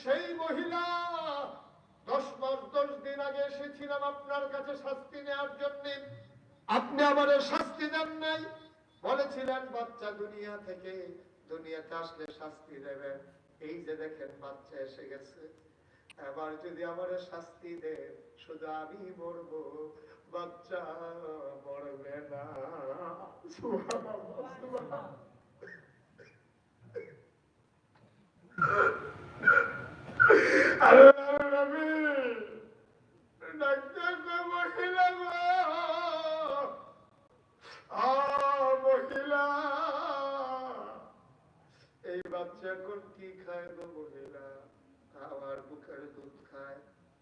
সেই মহিলা 10 মাস 10 দিন আগে এসেছিলাম আপনার কাছে শাস্তি নেওয়ার জন্য, আপনি আমাদের শাস্তি দেন নাই, বলেছিলেন বাচ্চা দুনিয়াতে আসলে শাস্তি দেবেন। এই যে দেখেন বাচ্চা এসে গেছে, এবার যদি আমার শাস্তি দেন শুধু আমি মরবো, বাচ্চা মরবে না। আল্লাহর নবী ডাক্তার মহিলা মহিলা, এই বাচ্চা এখন কি খায় গো মহিলা? আমার বুকের দুধ খায়,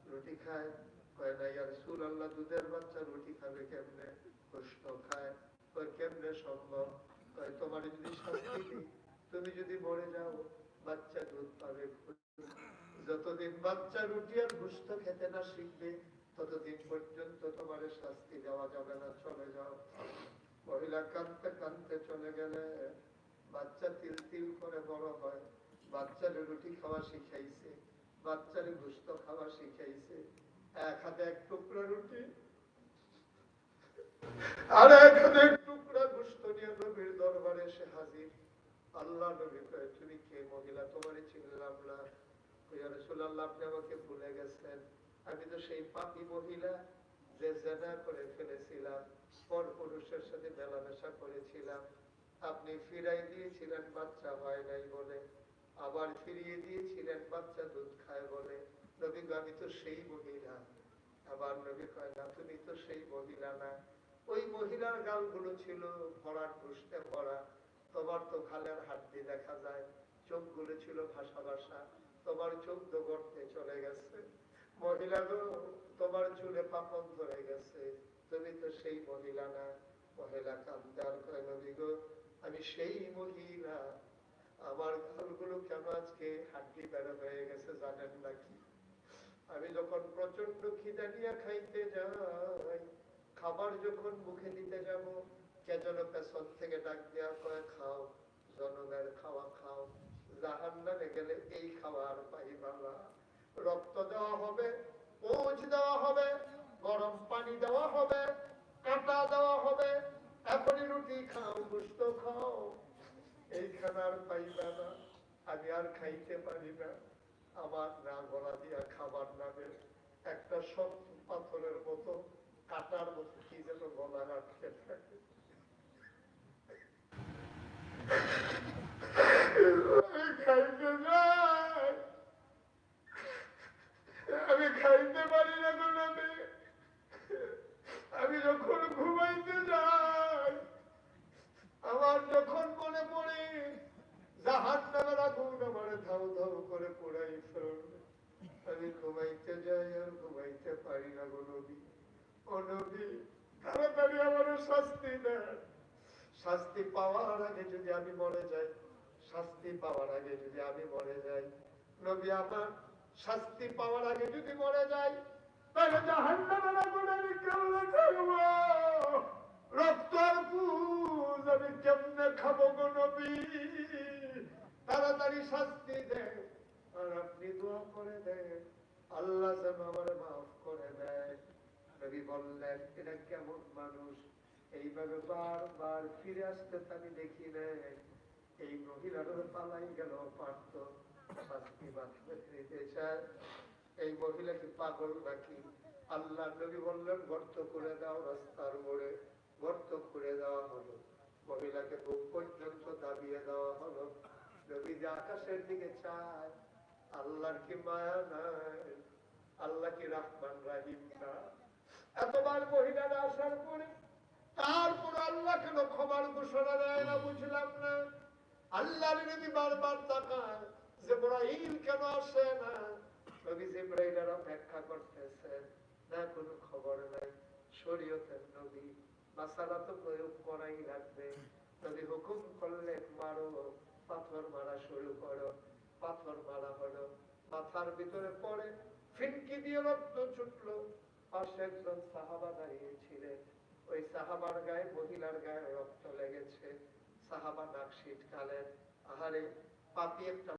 রুটি খায়। কয় না ইয়া রাসূলুল্লাহ, দুধের বাচ্চা রুটি খাবে কেমনে? গোশত খায়। কয় কেমনে সম্ভব? কয় তোমার যদি শাস্তি দিই, তুমি যদি মরে যাও, বাচ্চা দুধ পাবে। যতদিন বাচ্চা রুটি আর গোশত খেতে না শিখবে, ততদিন পর্যন্ত তোমার শাস্তি দেওয়া যাবে না, চলে যাও। মহিলা কাঁদতে কাঁদতে চলে গেলে, বাচ্চা তিল তিল করে বড় হয়। বাচ্চারে রুটি খাওয়া শিখাইছে, বাচ্চারে গোশত খাওয়া শিখাইছে। এক হাতে এক টুকরা রুটি আর এক হাতে এক টুকরা গোশত নিয়ে নবীর দরবারে এসে হাজির। আল্লাহ নবী কয়, তুমি কে মহিলা? তোমারে চিনলাম না। ইয়া রাসূলুল্লাহ, আপনি আমাকে ভুলে গেছেন। আমি তো সেই পাপী মহিলা যে জিনা করে ফেলেছিলাম, পরপুরুষের সাথে মেলামেশা করেছিলাম। আপনি ফিরাই দিয়েছিলেন বাচ্চা হয় নাই বলে, আবার ফিরিয়ে দিয়েছিলেন বাচ্চা দুধ খায় বলে। নবী, আমি তো সেই মহিলা। আবার নবী কয়, না তুমি তো সেই মহিলা না। ওই মহিলার গালগুলো ছিল ভরার গোশতে ভরা, তোমার তো গালের হাড্ডি দেখা যায়। চোখগুলো ছিল ভাসা ভাসা, তোমার চোখ তো গর্তে চলে গেছে। মহিলা গো, তোমার চুলে পাপন ধরে গেছে, তুমি তো সেই মহিলা না। মহিলা কাঁদতে আর কয়, নবী গো, আমি সেই মহিলা। আমার গালগুলো কেন আজকে হাড্ডি বের হয়ে গেছে জানেন নাকি? আমি যখন প্রচন্ড খিদা নিয়ে খাইতে যাই, খাবার যখন মুখে দিতে যাব, কে যেন পেছন থেকে ডাক দেয়া কয়, খাও, জনমের খাওয়া খাও, জাহান্নামে গেলে এই খাওয়া আর পাইবা না। রক্ত দেওয়া হবে, পোঁছ দেওয়া হবে, গরম পানি দেওয়া হবে, কাঁটা দেওয়া হবে। এখনই রুটি খাও, গোশত খাও, এই খাবার পাইবা না। আমি আর খাইতে পারি না। আমার না গলা দিয়া খাবার নামে, একটা শক্ত পাথরের মতো, কাটার মতো কি যেন গলা আটকে থাকে। খাইতে যাই, আমি খাইতে পারি না গো নবী। আমি যখন ঘুমাইতে যাই, আমার যখন মনে পড়ে জাহান্নামের আগুন আমার ধাউ ধাউ করে পোড়াই ফেলবে, আমি ঘুমাইতে যাই আর ঘুমাইতে পারি না গো নবী। ও নবী, তাড়াতাড়ি আমার শাস্তি দেন। শাস্তি পাওয়ার আগে যদি আমি মরে যাই, শাস্তি পাওয়ার আগে যদি আমি মরে যাই, নবী আমার শাস্তি পাওয়ার আগে যদি মরে যাই, তাহলে জাহান্নামের আগুনে আমি কেমনে থাকবো? রক্ত আর পুজ আমি কেমনে খাবো গো নবী? তাড়াতাড়ি শাস্তি দেন। আর আপনি দোয়া করে দেন, আল্লাহ যেন আমার মাফ করে দেয়। নবী বললেন, এটা কেমন মানুষ? এইভাবে বারবার ফিরে আসতে আমি দেখি নাই। এই মহিলার পালাই গেল পারত, শাস্তি মাত্র দিতে চায়। এই মহিলা কি পাগল নাকি? আল্লাহ নবী বললেন, গর্ত করে দাও, রাস্তার মোড়ে গর্ত করে দেওয়া হলো। মহিলাকে বুক পর্যন্ত দাবিয়ে দেওয়া হলো। নবী যে আকাশের দিকে চায়, আল্লাহর কি মায়া নাই? আল্লাহ কি রহমান রাহিম না? এতবার মহিলারা আসার পরে তারপর আল্লাহ কেন ক্ষমার ঘোষণা দেয় না বুঝলাম না। আল্লাহর নবী বারবার তাকায় যে ইব্রাহিম কেন আসে না। নবী জিবরাইলের অপেক্ষা করতেছেন, না কোনো খবর নাই। শরীয়তের নবী, মাসালা তো প্রয়োগ করাই লাগবে। নবী হুকুম করলেন, মারো, পাথর মারা শুরু করো। পাথর মারা হলো, মাথার ভিতরে পড়ে ফিনকি দিয়ে রক্ত ছুটলো। পাশে একজন সাহাবা দাঁড়িয়েছিলেন, ওই সাহাবার গায়ে, মহিলার গায়ে রক্ত লেগেছে। সাহাবা নাক ছিটকালেন, আহারে পাপী একটা